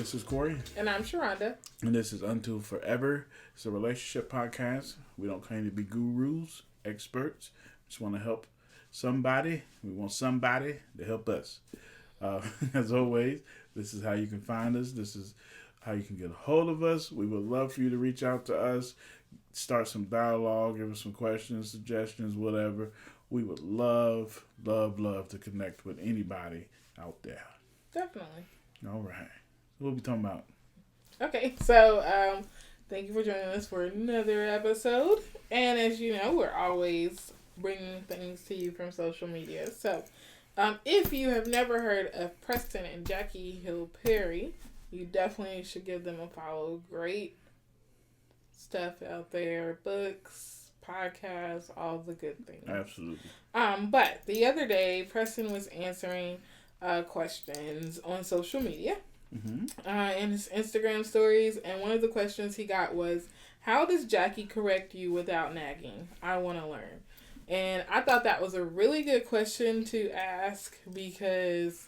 This is Corey. And I'm Sharonda. And this is Until Forever. It's a relationship podcast. We don't claim to be gurus, experts. We just want to help somebody. We want somebody to help us. As always, this is how you can find us. This is how you can get a hold of us. We would love for you to reach out to us, start some dialogue, give us some questions, suggestions, whatever. We would love to connect with anybody out there. Definitely. All right. What are we talking about? Okay, so thank you for joining us for another episode. And as you know, we're always bringing things to you from social media. So if you have never heard of Preston and Jackie Hill Perry, you definitely should give them a follow. Great stuff out there. Books, podcasts, all the good things. Absolutely. But the other day, Preston was answering questions on social media. Mm-hmm. In his Instagram stories, and one of the questions he got was, how does Jackie correct you without nagging? I want to learn. And I thought that was a really good question to ask because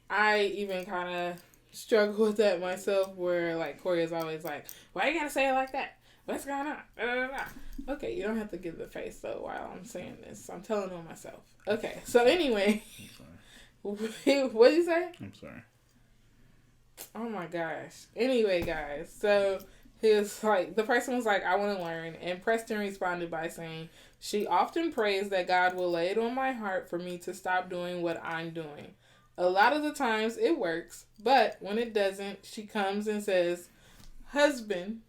I even kind of struggle with that myself, where like Corey is always like, why you gotta say it like that? What's going on? Da, da, da. Okay, you don't have to give the face though while I'm saying this. I'm telling on myself. Okay, so anyway, what did you say? I'm sorry. Oh my gosh. Anyway, guys, so he was like, the person was like, I want to learn. And Preston responded by saying, she often prays that God will lay it on my heart for me to stop doing what I'm doing. A lot of the times it works, but when it doesn't, she comes and says, husband,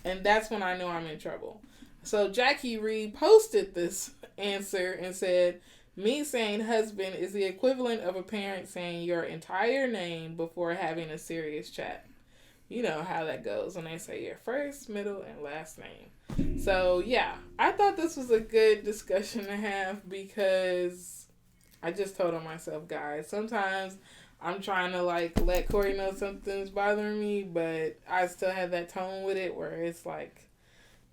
and that's when I know I'm in trouble. So Jackie reposted this answer and said, me saying husband is the equivalent of a parent saying your entire name before having a serious chat. You know how that goes when they say your first, middle, and last name. So, yeah, I thought this was a good discussion to have because I just told on myself, guys, sometimes I'm trying to, like, let Corey know something's bothering me, but I still have that tone with it where it's like,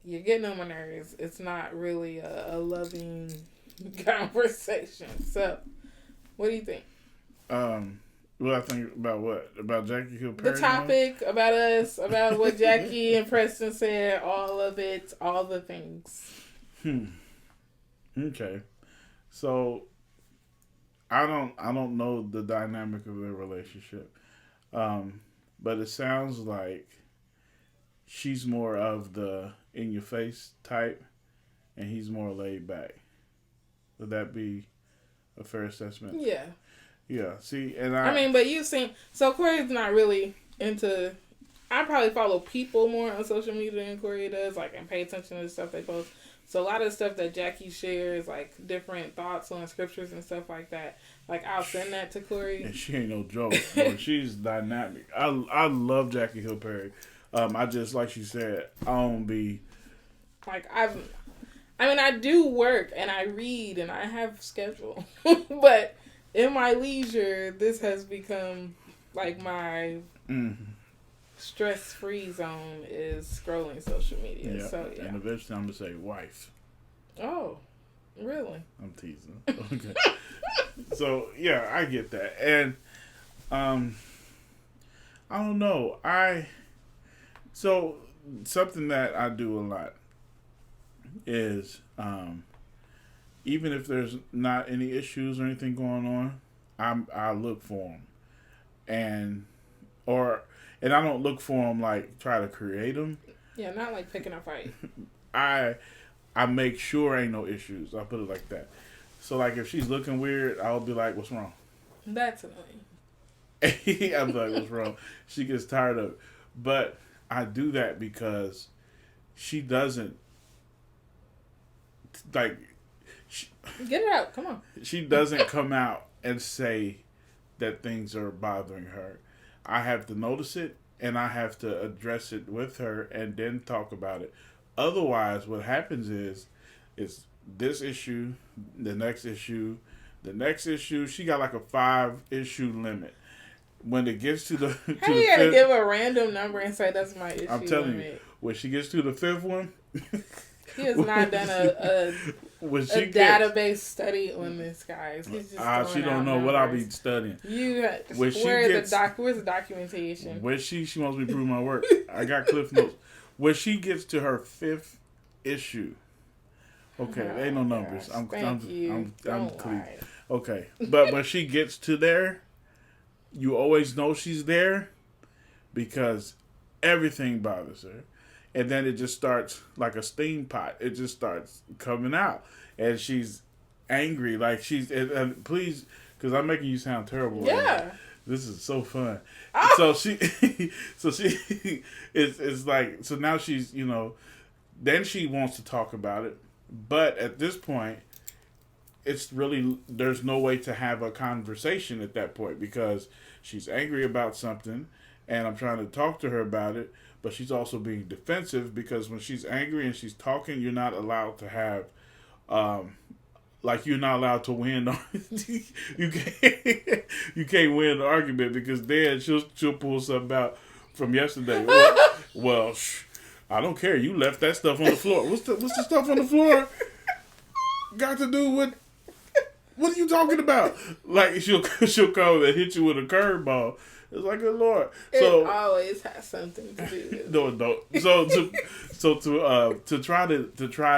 you're getting on my nerves. It's not really a loving conversation. So, what do you think? What I think about what? About Jackie Hill Perry? The topic, about us, about what Jackie and Preston said, all of it, all the things. Okay. So, I don't know the dynamic of their relationship. But it sounds like she's more of the in your face type and he's more laid back. Would that be a fair assessment? Yeah. Yeah. See, and but you've seen, so Corey's not really into, I probably follow people more on social media than Corey does, like, and pay attention to the stuff they post. So a lot of stuff that Jackie shares, like different thoughts on scriptures and stuff like that, like I'll send that to Corey. And she ain't no joke. Boy, she's dynamic. I love Jackie Hill Perry. I just, like she said, I don't be like I do work and I read and I have schedule, but in my leisure, this has become like my stress-free zone is scrolling social media. Yeah. So yeah. And eventually I'm gonna say wife. Oh, really? I'm teasing. Okay. So yeah, I get that, and I don't know. So something that I do a lot is even if there's not any issues or anything going on, I look for them, and I don't look for them like try to create them. Yeah, not like picking a fight. I make sure ain't no issues. I'll put it like that. So like if she's looking weird, I'll be like, "What's wrong?" That's annoying. I'm like, "What's wrong?" She gets tired of it, but I do that because she doesn't like. Get it out. Come on. She doesn't come out and say that things are bothering her. I have to notice it and I have to address it with her and then talk about it. Otherwise, what happens is this issue, the next issue, the next issue. She got like a 5-issue limit. When it gets to the how you gotta give a random number and say that's my issue? I'm telling you, when she gets to the 5th one, He has not done a database study on this, guys. He's just she don't know what I'll be studying. Where's the documentation? Where she wants me to prove my work. I got Cliff Notes. When she gets to her 5th issue. Okay, ain't no numbers. I'm clean. Okay, but when she gets to there, you always know she's there because everything bothers her. And then it just starts like a steam pot. It just starts coming out. And she's angry. Like and please, because I'm making you sound terrible. Yeah. Right, this is so fun. So she, it's like, so now she's, then she wants to talk about it. But at this point, it's really, there's no way to have a conversation at that point because she's angry about something and I'm trying to talk to her about it. But she's also being defensive because when she's angry and she's talking, you're not allowed to have, you're not allowed to win. You can't win the argument because then she'll pull something out from yesterday. Well, I don't care. You left that stuff on the floor. What's the stuff on the floor got to do with? What are you talking about? Like she'll come and hit you with a curveball. It's like, good Lord. So it always has something to do with. No, it don't. So to try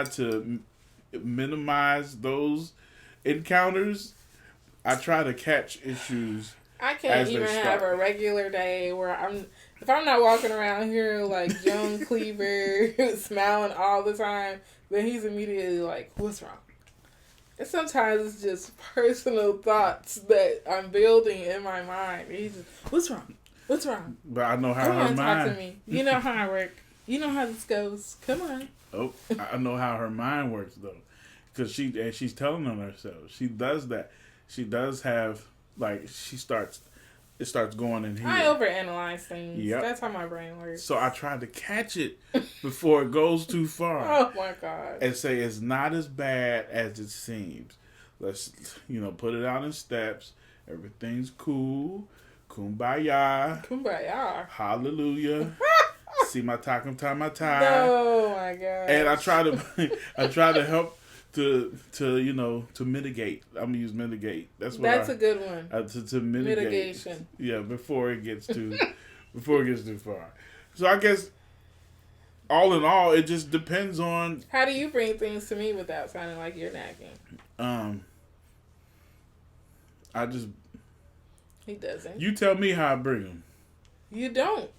to minimize those encounters, I try to catch issues. I can't even have a regular day where if I'm not walking around here like Joan Cleaver smiling all the time, then he's immediately like, "What's wrong?" And sometimes it's just personal thoughts that I'm building in my mind. And he's just, "What's wrong? What's wrong?" But I know how Come her on, mind. talk to me. You know how I work. You know how this goes. Come on. Oh, I know how her mind works though, because she's telling on herself. She does that. She does have it starts going in here. I overanalyze things. Yep. That's how my brain works. So I tried to catch it before it goes too far. Oh my God. And say it's not as bad as it seems. Let's put it out in steps. Everything's cool. Kumbaya. Kumbaya. Hallelujah. See my tie, my tie. Oh my God. And I try to help to mitigate. I'm gonna use mitigate. That's a good one. To mitigate. Mitigation. Yeah, before it gets too far. So I guess all in all, it just depends on how do you bring things to me without sounding like you're nagging. He doesn't. You tell me how I bring them. You don't.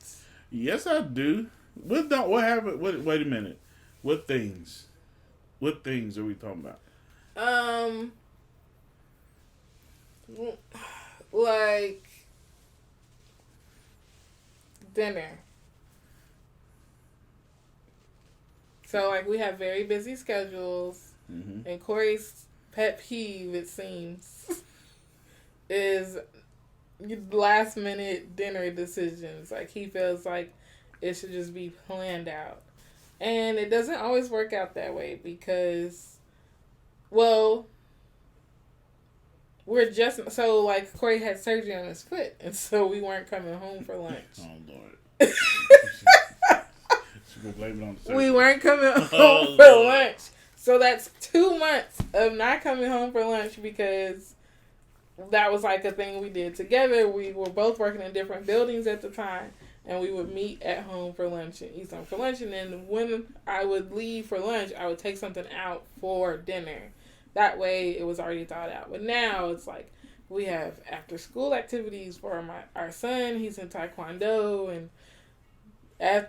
Yes, I do. What happened? Wait a minute. What things? What things are we talking about? Like dinner. So, like, we have very busy schedules, and Corey's pet peeve, it seems, is last minute dinner decisions. Like, he feels like it should just be planned out. And it doesn't always work out that way because, well, Corey had surgery on his foot, and so we weren't coming home for lunch. Oh, Lord. Blame it on the surgery. We weren't coming home for lunch. So that's 2 months of not coming home for lunch because that was like a thing we did together. We were both working in different buildings at the time. And we would meet at home for lunch and eat something for lunch. And then when I would leave for lunch, I would take something out for dinner. That way, it was already thought out. But now, it's like we have after-school activities for our son. He's in Taekwondo. And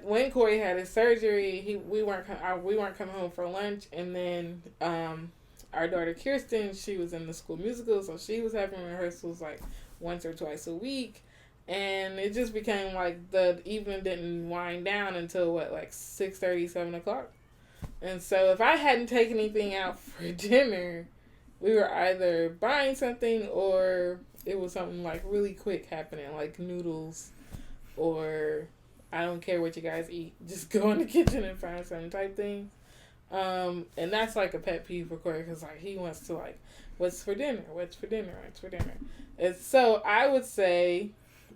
when Corey had his surgery, we weren't coming home for lunch. And then our daughter, Kirsten, she was in the school musical. So she was having rehearsals like once or twice a week. And it just became like the evening didn't wind down until 6:30, 7 o'clock. And so if I hadn't taken anything out for dinner, we were either buying something or it was something like really quick happening, like noodles or I don't care what you guys eat. Just go in the kitchen and find something type thing. And that's like a pet peeve for Corey because like he wants to like, what's for dinner? What's for dinner? What's for dinner? And so I would say,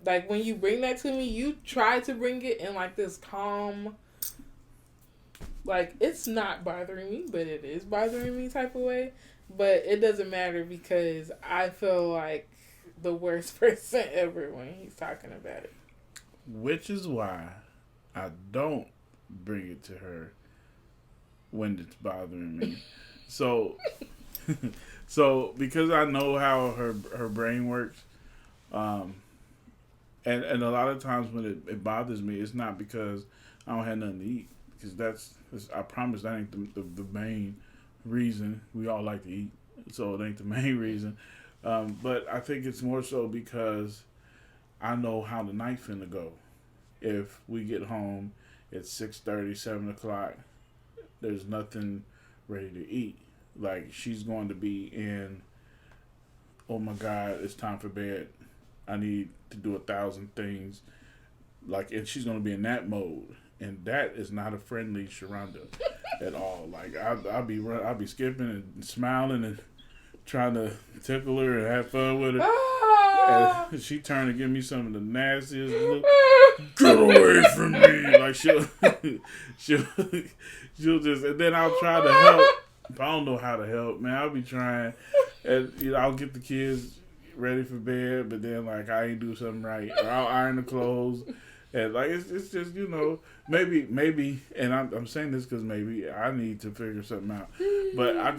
like, when you bring that to me, you try to bring it in, like, this calm, Like, it's not bothering me, but it is bothering me type of way. But it doesn't matter because I feel like the worst person ever when he's talking about it. Which is why I don't bring it to her when it's bothering me. So, because I know how her brain works, and a lot of times when it bothers me, it's not because I don't have nothing to eat. Because I promise that ain't the main reason. We all like to eat, so it ain't the main reason. But I think it's more so because I know how the night finna go. If we get home at 6:30, 7 o'clock, there's nothing ready to eat. Like, she's going to be in, oh my God, it's time for bed. I need to do 1,000 things. Like, and she's going to be in that mode. And that is not a friendly Sharonda at all. Like, I'll be skipping and smiling and trying to tickle her and have fun with her. And she trying to give me some of the nastiest look. Get away from me! Like, she'll just, and then I'll try to help. If I don't know how to help, man, I'll be trying, and I'll get the kids ready for bed, but then like I ain't do something right, or I'll iron the clothes, and like it's just maybe, and I'm saying this because maybe I need to figure something out, but I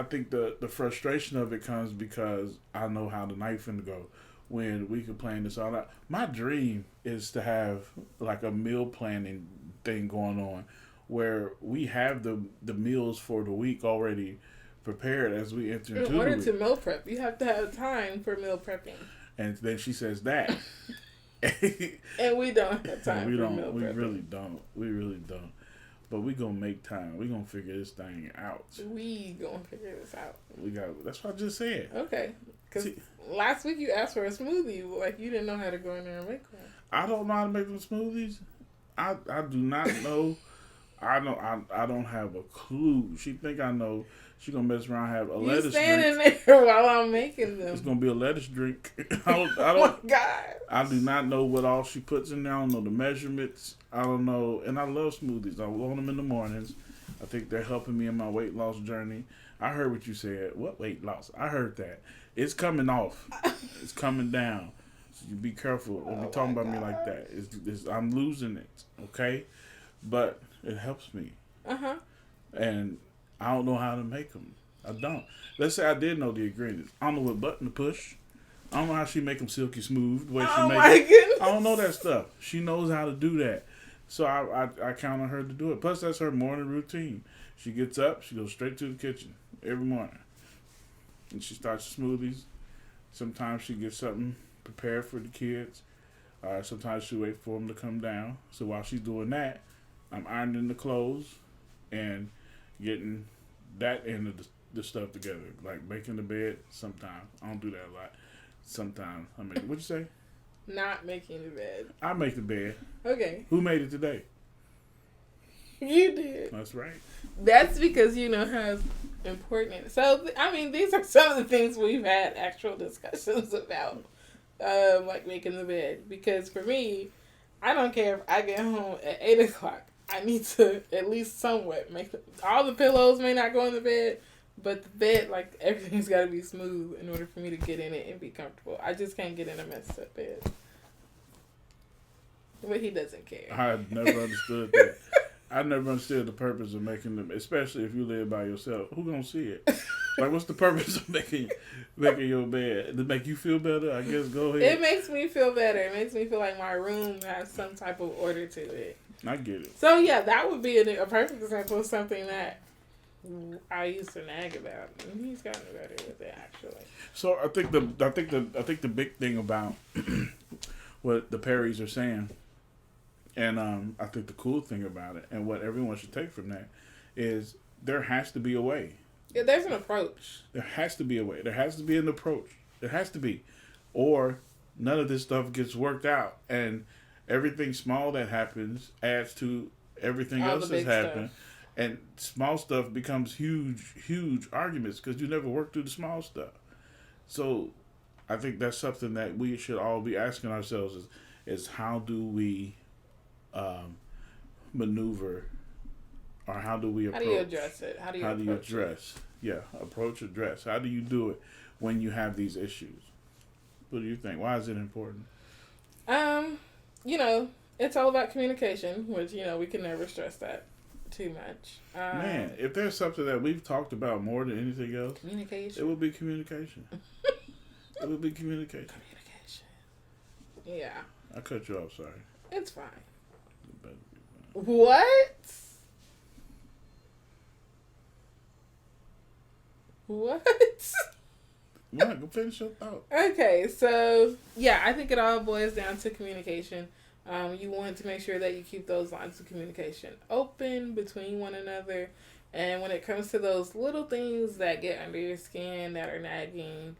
think the frustration of it comes because I know how the night finna go. When we could plan this all out. My dream is to have like a meal planning thing going on where we have the meals for the week already prepared as we enter into the week. In order to meal prep, you have to have time for meal prepping. And then she says that. And we don't have time for meal prepping. We really don't. But we gonna make time. We gonna figure this thing out. We gonna figure this out. That's what I just said. Okay. Because last week you asked for a smoothie. Like, you didn't know how to go in there and make one. I don't know how to make them smoothies. I do not know. I don't have a clue. She think I know. She gonna mess around and have a lettuce drink. You standing there while I'm making them. It's gonna be a lettuce drink. I don't, oh my God. I do not know what all she puts in there. I don't know the measurements. I don't know. And I love smoothies. I want them in the mornings. I think they're helping me in my weight loss journey. I heard what you said. What weight loss? I heard that. It's coming off. It's coming down. So you be careful when you're talking about me like that. I'm losing it, okay? But it helps me. Uh-huh. And I don't know how to make them. I don't. Let's say I did know the ingredients. I don't know what button to push. I don't know how she make them silky smooth. The way she make goodness. I don't know that stuff. She knows how to do that. So I count on her to do it. Plus, that's her morning routine. She gets up. She goes straight to the kitchen every morning. And she starts smoothies. Sometimes she gets something prepared for the kids. Sometimes she waits for them to come down. So while she's doing that, I'm ironing the clothes and getting that end of the stuff together. Like making the bed sometimes. I don't do that a lot. Sometimes I make it. What'd you say? Not making the bed. I make the bed. Okay. Who made it today? You did. That's right. That's because you know how important it is. So, I mean, these are some of the things we've had actual discussions about, like making the bed. Because for me, I don't care if I get home at 8 o'clock. I need to at least somewhat make all the pillows may not go in the bed, but the bed, like, everything's got to be smooth in order for me to get in it and be comfortable. I just can't get in a messed up bed. But he doesn't care. I never understood that. I never understood the purpose of making them, especially if you live by yourself. Who gonna see it? Like, what's the purpose of making your bed? To make you feel better? I guess go ahead. It makes me feel better. It makes me feel like my room has some type of order to it. I get it. So yeah, that would be a perfect example of something that I used to nag about, and he's gotten better with it actually. So I think the big thing about what the Perrys are saying. And I think the cool thing about it, and what everyone should take from that, is there has to be a way. Yeah, there's an approach. There has to be a way. There has to be an approach. There has to be. Or none of this stuff gets worked out. And everything small that happens adds to everything else that's happened. And small stuff becomes huge arguments because you never work through the small stuff. So I think that's something that we should all be asking ourselves is how do we maneuver or how do we approach? How do you address it? How do you address? Yeah, approach, address. How do you do it when you have these issues? What do you think? Why is it important? It's all about communication, which, we can never stress that too much. Man, if there's something that we've talked about more than anything else, communication. it would be communication. It would be communication. Yeah. I cut you off, sorry. It's fine. What? What? Yeah, go finish your thought. Okay, so, yeah, I think it all boils down to communication. You want to make sure that you keep those lines of communication open between one another. And when it comes to those little things that get under your skin, that are nagging,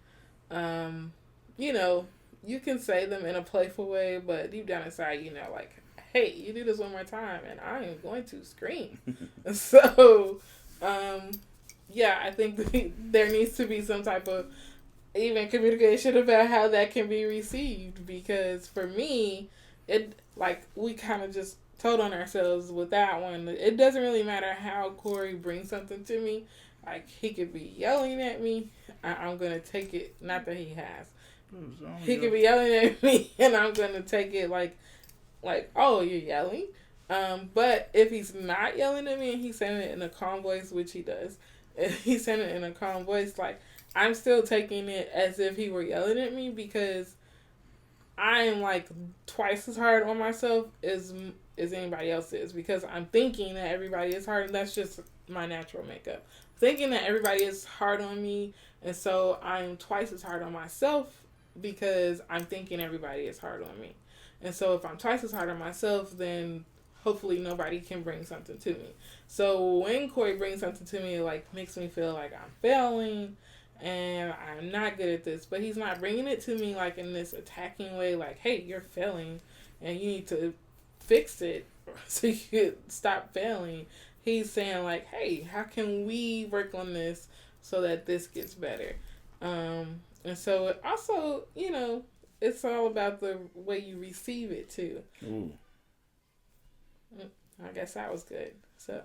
you can say them in a playful way, but deep down inside, like, hey, you do this one more time and I am going to scream. So, I think there needs to be some type of even communication about how that can be received, because for me, we kind of just told on ourselves with that one. It doesn't really matter how Corey brings something to me. Like, he could be yelling at me. I'm going to take it. Not that he has. He could be yelling at me, and I'm going to take it like, oh, you're yelling? But if he's not yelling at me and he's saying it in a calm voice, which he does, if he's saying it in a calm voice, like, I'm still taking it as if he were yelling at me, because I am like twice as hard on myself as anybody else is, because I'm thinking that everybody is hard, and that's just my natural makeup. Thinking that everybody is hard on me, and so I'm twice as hard on myself because I'm thinking everybody is hard on me. And so if I'm twice as hard on myself, then hopefully nobody can bring something to me. So when Corey brings something to me, like, makes me feel like I'm failing and I'm not good at this, but he's not bringing it to me like in this attacking way, like, hey, you're failing and you need to fix it so you could stop failing. He's saying, like, hey, how can we work on this so that this gets better? And so it also, it's all about the way you receive it too. Ooh. I guess that was good. So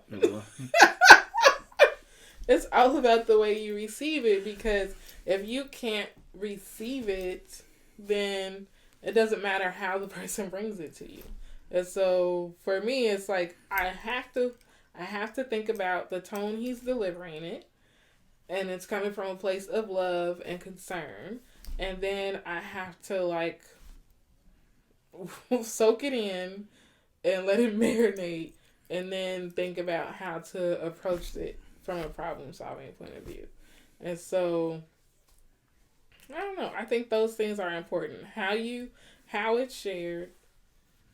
it's all about the way you receive it, because if you can't receive it, then it doesn't matter how the person brings it to you. And so for me, it's like I have to think about the tone he's delivering it, and it's coming from a place of love and concern. And then I have to, like, soak it in and let it marinate, and then think about how to approach it from a problem-solving point of view. And so, I don't know. I think those things are important. How it's shared,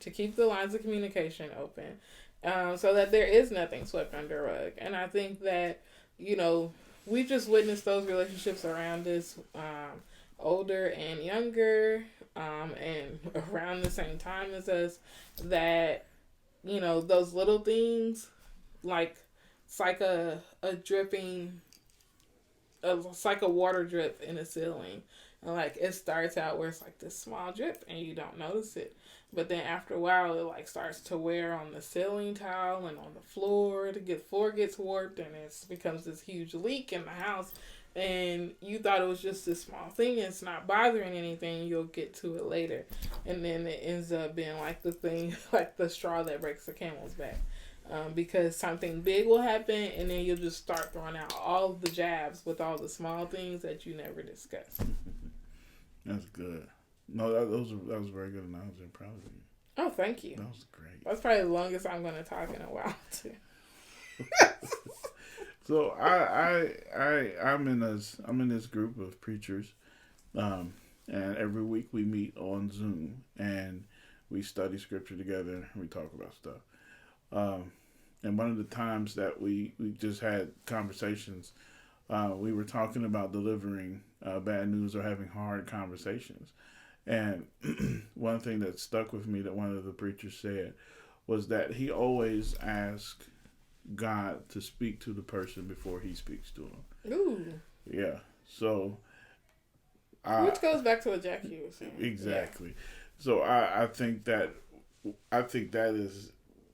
to keep the lines of communication open, so that there is nothing swept under a rug. And I think that, we just witnessed those relationships around us, older and younger, and around the same time as us, that, those little things, like, it's like a dripping, it's like a water drip in a ceiling. And, like, it starts out where it's like this small drip and you don't notice it. But then after a while, it, like, starts to wear on the ceiling tile and on the floor. The floor gets warped and it becomes this huge leak in the house. And you thought it was just this small thing. It's not bothering anything. You'll get to it later. And then it ends up being like the thing, like the straw that breaks the camel's back. Because something big will happen, and then you'll just start throwing out all the jabs with all the small things that you never discussed. That's good. No, that was a very good analogy. I'm proud of you. Oh, thank you. That was great. That's probably the longest I'm going to talk in a while, too. So I'm in this group of preachers, and every week we meet on Zoom and we study scripture together and we talk about stuff. And one of the times that we just had conversations, we were talking about delivering bad news or having hard conversations. And one thing that stuck with me that one of the preachers said was that he always asked God to speak to the person before he speaks to them. Ooh. Yeah. So. Which goes back to what Jackie was saying. Exactly. Yeah. So I think that is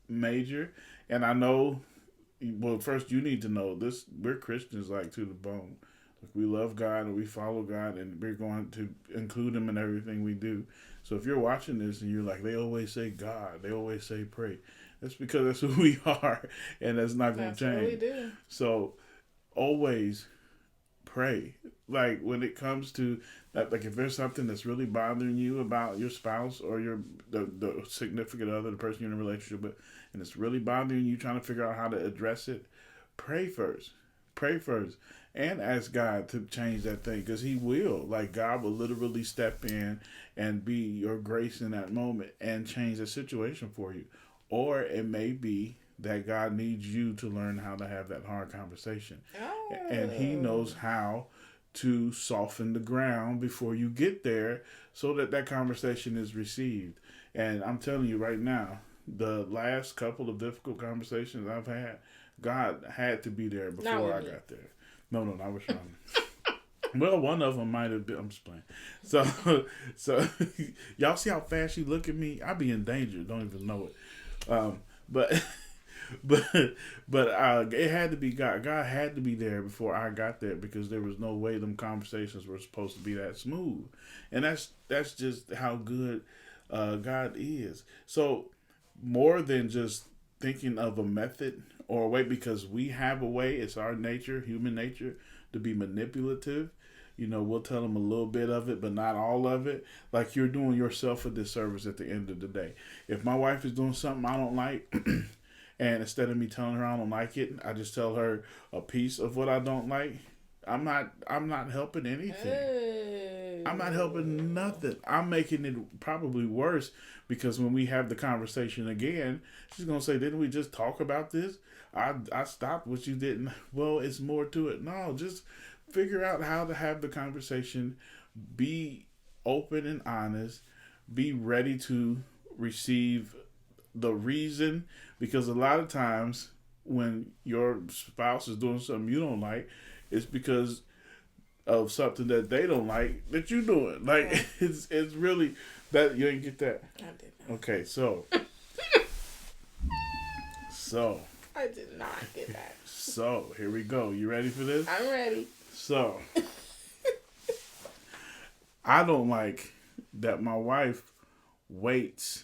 major, and I know Well, first you need to know this. We're Christians, like, to the bone. Like, we love God and we follow God, and we're going to include Him in everything we do. So if you're watching this and you're like, they always say God, they always say pray, that's because that's who we are, and that's not going to change. That's what we do. So always pray. Like, when it comes to that, like, if there's something that's really bothering you about your spouse or the significant other, the person you're in a relationship with, and it's really bothering you, trying to figure out how to address it, pray first. Pray first. And ask God to change that thing, because He will. Like, God will literally step in and be your grace in that moment and change the situation for you. Or it may be that God needs you to learn how to have that hard conversation. Oh. And He knows how to soften the ground before you get there so that that conversation is received. And I'm telling you right now, the last couple of difficult conversations I've had, God had to be there before I got there. No, I was wrong. Well, one of them might have been. I'm just playing. So y'all see how fast you look at me? I be in danger. Don't even know it. But it had to be God. God had to be there before I got there, because there was no way them conversations were supposed to be that smooth. And that's just how good God is. So more than just thinking of a method or a way, because we have a way, it's our nature, human nature, to be manipulative. You know, we'll tell them a little bit of it, but not all of it. Like, you're doing yourself a disservice at the end of the day. If my wife is doing something I don't like, and instead of me telling her I don't like it, I just tell her a piece of what I don't like, I'm not helping anything. Hey. I'm not helping nothing. I'm making it probably worse, because when we have the conversation again, she's going to say, didn't we just talk about this? I stopped what you didn't. Well, it's more to it. No, just figure out how to have the conversation. Be open and honest. Be ready to receive the reason, because a lot of times when your spouse is doing something you don't like, it's because of something that they don't like that you're doing. Like, yeah. It's really that. You didn't get that? I did not. Okay, so I did not get that. So here we go. You ready for this? I'm ready. So I don't like that my wife waits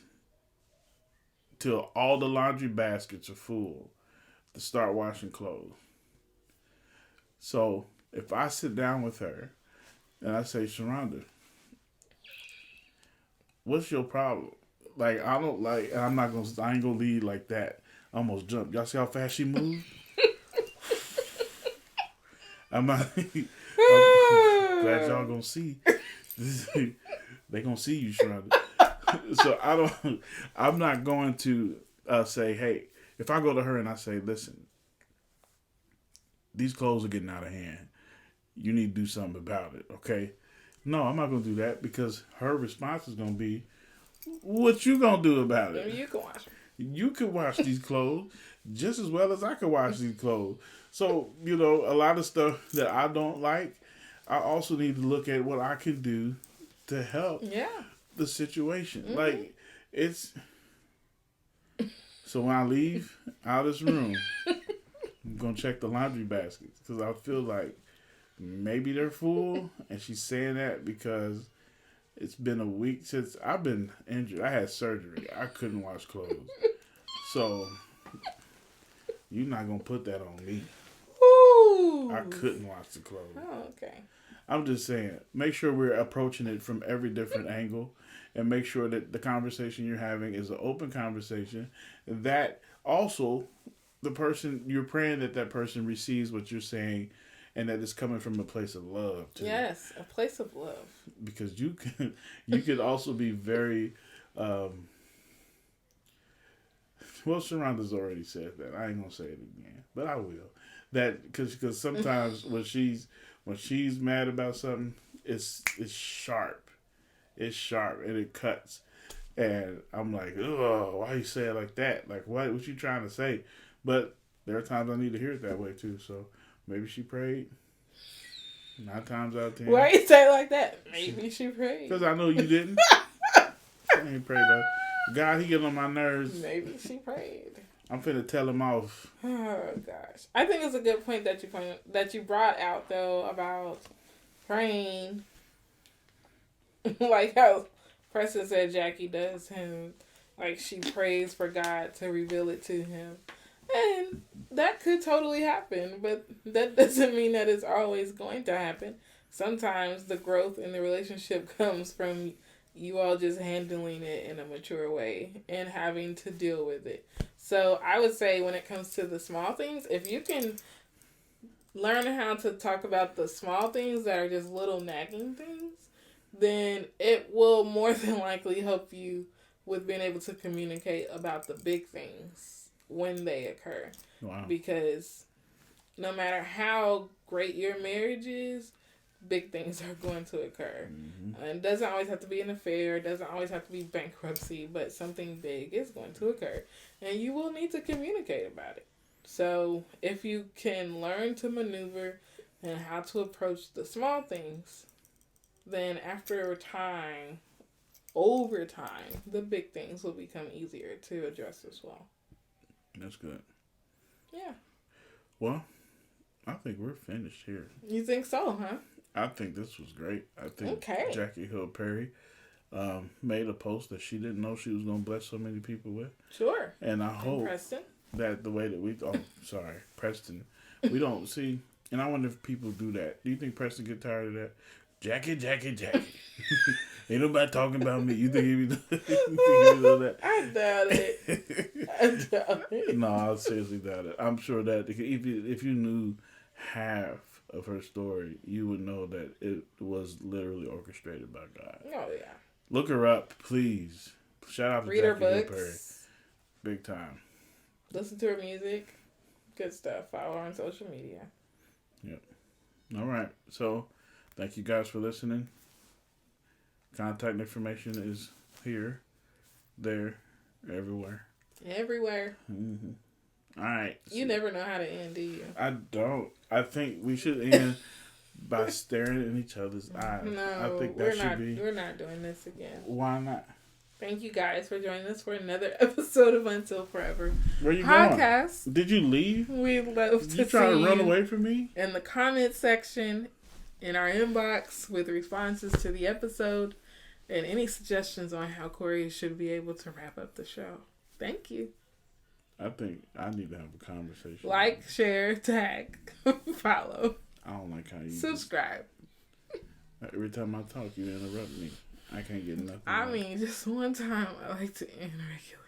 till all the laundry baskets are full to start washing clothes. So if I sit down with her and I say, Sharonda, what's your problem? Like, I don't like, I ain't gonna lead like that. I almost jumped. Y'all see how fast she moved? I'm glad y'all gonna see. They gonna see you, Sharonda. So I'm not going to say, hey, if I go to her and I say, listen, these clothes are getting out of hand. You need to do something about it, okay? No, I'm not going to do that, because her response is going to be, what you going to do about it? You can wash them. You can wash these clothes just as well as I can wash these clothes. So, you know, a lot of stuff that I don't like, I also need to look at what I can do to help the situation. Mm-hmm. Like, it's... So when I leave out of this room, I'm going to check the laundry baskets, because I feel like maybe they're full, and she's saying that because it's been a week since I've been injured. I had surgery. I couldn't wash clothes. So you're not going to put that on me. Ooh. I couldn't wash the clothes. Oh, okay. I'm just saying, make sure we're approaching it from every different angle, and make sure that the conversation you're having is an open conversation, that also the person, you're praying that person receives what you're saying, and that it's coming from a place of love too. Yes, a place of love. Because you could also be very well, Sharonda's already said that. I ain't gonna say it again, but I will. That because sometimes when she's mad about something, it's sharp. It's sharp and it cuts. And I'm like, oh, why you say it like that? Like, what you trying to say? But there are times I need to hear it that way too. So maybe she prayed. 9 times out of 10. Why you say it like that? Maybe she prayed. Because I know you didn't. I ain't prayed about it. God, he get on my nerves. Maybe she prayed. I'm finna tell him off. Oh gosh, I think it's a good point that you brought out though about praying, like how Preston said Jackie does him, like she prays for God to reveal it to him, and that could totally happen, but that doesn't mean that it's always going to happen. Sometimes the growth in the relationship comes from you all just handling it in a mature way and having to deal with it. So I would say when it comes to the small things, if you can learn how to talk about the small things that are just little nagging things, then it will more than likely help you with being able to communicate about the big things when they occur. Wow. Because no matter how great your marriage is, big things are going to occur. Mm-hmm. And it doesn't always have to be an affair. It doesn't always have to be bankruptcy, but something big is going to occur. And you will need to communicate about it. So if you can learn to maneuver and how to approach the small things, then over time, the big things will become easier to address as well. That's good. Yeah. Well, I think we're finished here. You think so, huh? I think this was great. I think Jackie Hill Perry made a post that she didn't know she was going to bless so many people with. Sure. And I hope Preston. that the way that we... Oh, sorry. Preston. We don't see... And I wonder if people do that. Do you think Preston get tired of that? Jackie. Ain't nobody talking about me. You think he be doing that? I doubt it. No, I seriously doubt it. I'm sure that if you knew half of her story, you would know that it was literally orchestrated by God. Oh, yeah. Look her up, please. Shout out to Read her Jackie Hill books. Perry. Big time. Listen to her music. Good stuff. Follow her on social media. Yep. All right. So, thank you guys for listening. Contact information is here, there, everywhere. Everywhere. Mm-hmm. All right. You never know how to end, do you? I don't. I think we should end by staring in each other's eyes. No, I think we're not doing this again. Why not? Thank you guys for joining us for another episode of Until Forever Where you podcast. Going? Did you leave? We'd love to you trying to run away from me? In the comment section, in our inbox with responses to the episode, and any suggestions on how Corey should be able to wrap up the show. Thank you. I think I need to have a conversation. Like, share, tag, follow. I don't like how you subscribe. Every time I talk, you interrupt me. I can't get nothing. I mean, just one time I like to end regular.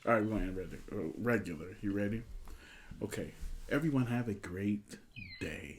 All right, we're going to end regular. You ready? Okay. Everyone have a great day.